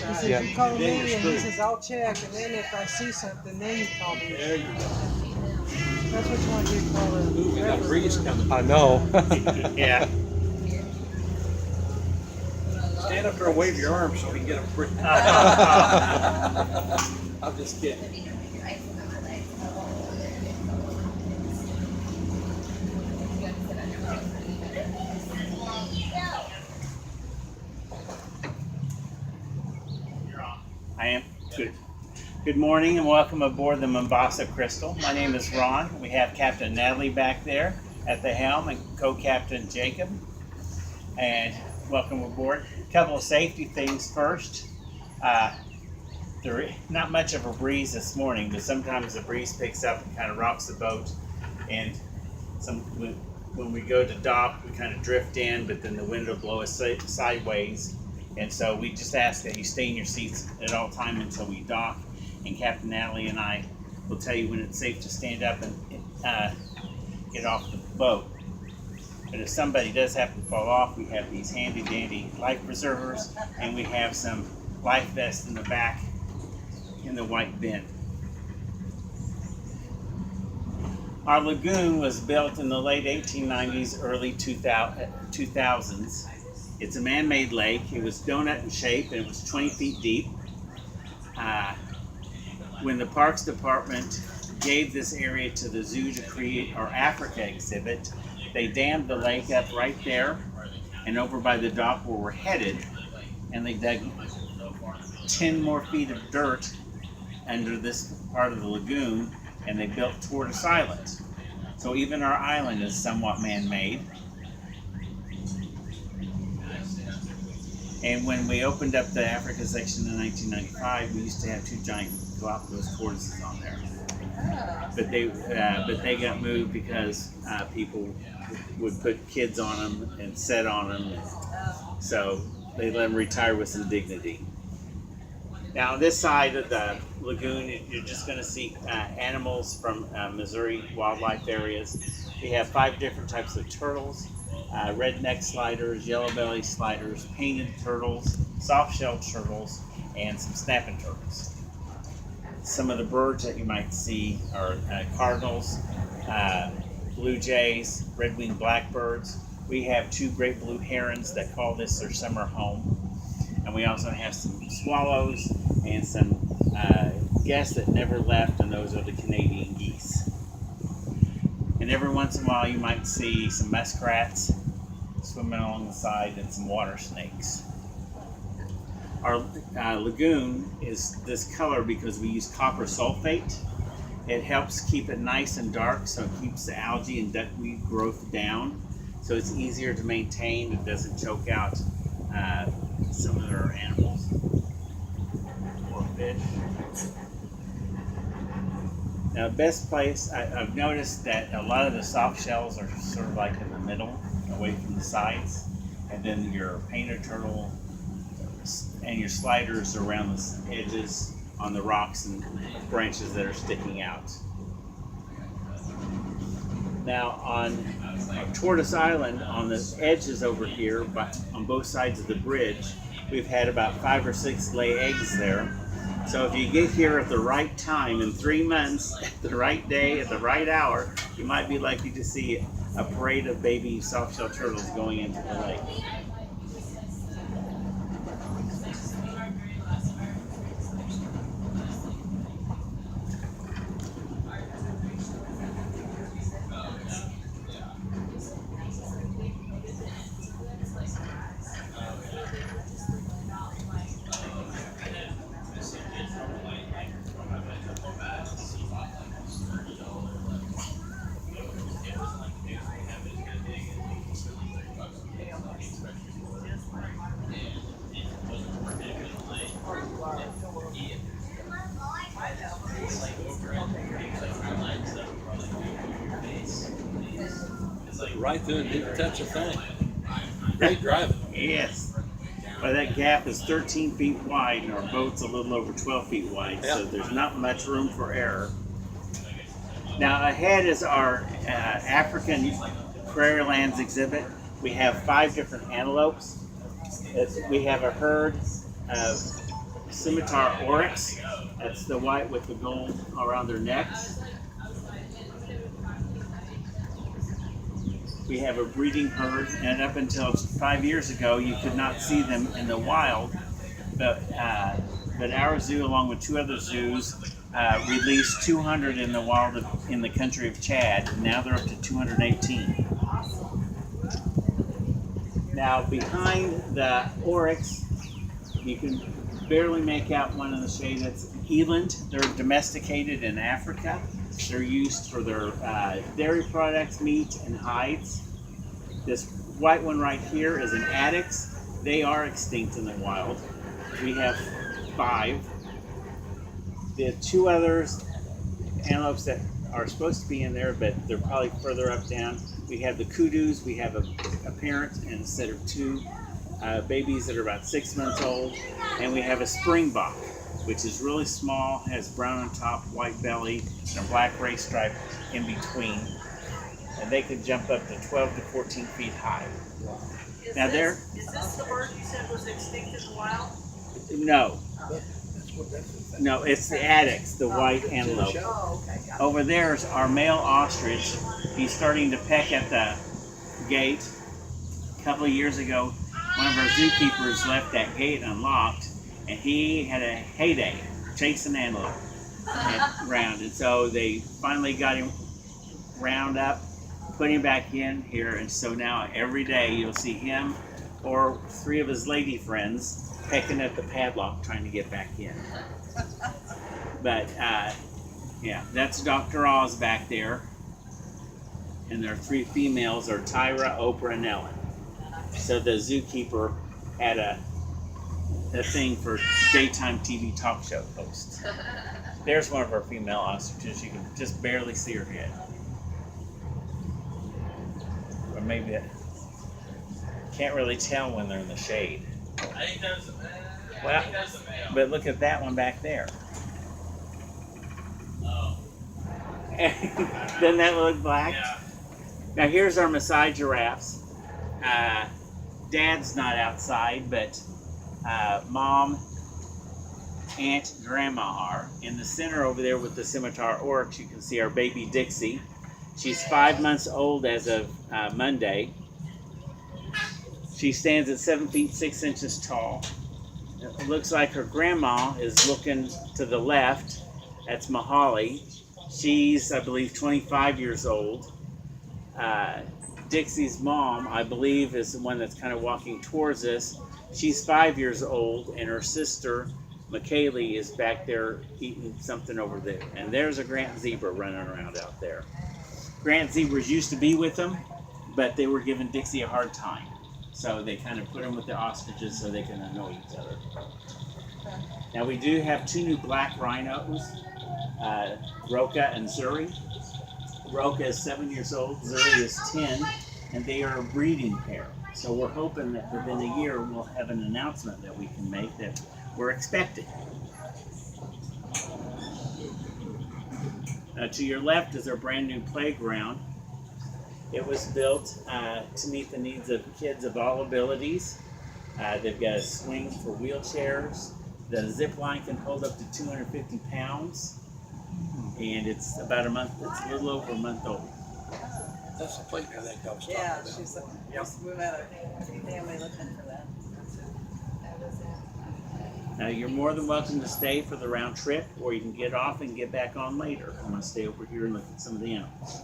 He says, you call me, and he says, I'll check, and then if I see something, then you call me. There you go. That's what you want to do, call it. Ooh, we got a breeze coming. I know. Yeah. Stand up there and wave your arms so we can get a breeze. I'm just kidding. I am. Good morning and welcome aboard the Mombasa Crystal. My name is Ron. We have Captain Natalie back there at the helm and co-captain Jacob. And welcome aboard. A couple of safety things first. Not much of a breeze this morning, but sometimes the breeze picks up and kind of rocks the boat. And when we go to dock, we kind of drift in, but then the wind will blow us sideways. And so we just ask that you stay in your seats at all time until we dock. And Captain Natalie and I will tell you when it's safe to stand up and get off the boat. But if somebody does happen to fall off, we have these handy dandy life preservers, and we have some life vests in the back in the white bin. Our lagoon was built in the late 1890s, early 2000s. It's a man-made lake. It was donut in shape and it was 20 feet deep. When the Parks Department gave this area to the zoo to create our Africa exhibit, they dammed the lake up right there and over by the dock where we're headed, and they dug 10 more feet of dirt under this part of the lagoon, and they built Tortoise Island. So even our island is somewhat man-made. And when we opened up the Africa section in 1995, we used to have 2 giant Galapagos tortoises on there. But they got moved because people would put kids on them and set on them. So they let them retire with some dignity. Now on this side of the lagoon, you're just going to see animals from Missouri wildlife areas. We have 5 different types of turtles. Redneck sliders, yellow belly sliders, painted turtles, soft-shelled turtles, and some snapping turtles. Some of the birds that you might see are cardinals, blue jays, red-winged blackbirds. We have 2 great blue herons that call this their summer home. And we also have some swallows and some guests that never left, and those are the Canadian geese. And every once in a while you might see some muskrats swimming along the side and some water snakes. Our lagoon is this color because we use copper sulfate. It helps keep it nice and dark, so it keeps the algae and duckweed growth down. So it's easier to maintain. It doesn't choke out some of our animals or fish. Now, the best place, I've noticed that a lot of the soft shells are sort of like in the middle, away from the sides, and then your painted turtle and your sliders are around the edges on the rocks and branches that are sticking out. Now, on Tortoise Island, on the edges over here, on both sides of the bridge, we've had about 5 or 6 lay eggs there. So if you get here at the right time, in 3 months, at the right day, at the right hour, you might be likely to see a parade of baby soft-shell turtles going into the lake. Right through and didn't touch a thing. Great driving. Yes. Well, that gap is 13 feet wide, and our boat's a little over 12 feet wide, so there's not much room for error. Now, ahead is our African Prairie Lands exhibit. We have 5 different antelopes. We have a herd of scimitar oryx. That's the white with the gold around their necks. We have a breeding herd, and up until 5 years ago, you could not see them in the wild. But our zoo, along with 2 other zoos, released 200 in the wild in the country of Chad. And now they're up to 218. Now behind the oryx, you can barely make out one in the shade. That's eland. They're domesticated in Africa. They're used for their dairy products, meat, and hides. This white one right here is an addax. They are extinct in the wild. We have 5. The 2 others, antelopes that are supposed to be in there, but they're probably further up down. We have the kudus. We have a parent and a set of 2 babies that are about 6 months old. And we have a springbok, which is really small, has brown on top, white belly, and a black race stripe in between. And they can jump up to 12 to 14 feet high. Is Now is this the bird you said was extinct in the wild? No. No, it's the addax, the white antelope. Oh, okay. Got it. Over there is our male ostrich. He's starting to peck at the gate. A couple of years ago, one of our zookeepers left that gate unlocked, and he had a heyday chasing antelope around. And so they finally got him round up, put him back in here, and so now every day you'll see him or 3 of his lady friends pecking at the padlock trying to get back in. But yeah, that's Dr. Oz back there, and their 3 females are Tyra, Oprah, and Ellen. So the zookeeper had a thing for daytime TV talk show hosts. There's one of our female ostriches. You can just barely see her head. Or maybe that. Can't really tell when they're in the shade. I think that's a male. Well, I think that's a male. but look at that one back there. Oh. Doesn't that look black? Yeah. Now here's our Maasai giraffes. Dad's not outside, but Mom, Aunt, Grandma are. In the center over there with the scimitar oryx, you can see our baby Dixie. She's 5 months old as of Monday. She stands at 7 feet 6 inches tall. It looks like her grandma is looking to the left. That's Mahali. She's, I believe, 25 years old. Dixie's mom, I believe, is the one that's kind of walking towards us. She's 5 years old, and her sister, McKaylee, is back there eating something over there. And there's a Grant zebra running around out there. Grant zebras used to be with them, but they were giving Dixie a hard time. So they kind of put them with the ostriches so they can annoy each other. Now we do have 2 new black rhinos, Roka and Zuri. Roka is 7 years old, Zuri is 10, and they are a breeding pair. So we're hoping that within a year we'll have an announcement that we can make that we're expecting. To your left is our brand new playground. It was built to meet the needs of kids of all abilities. They've got a swing for wheelchairs. The zip line can hold up to 250 pounds. And it's about a month, it's a little over a month old. That's the playground that goes. Yeah, she's like, we had a family looking for that. Now you're more than welcome to stay for the round trip, or you can get off and get back on later. I'm going to stay over here and look at some of the animals.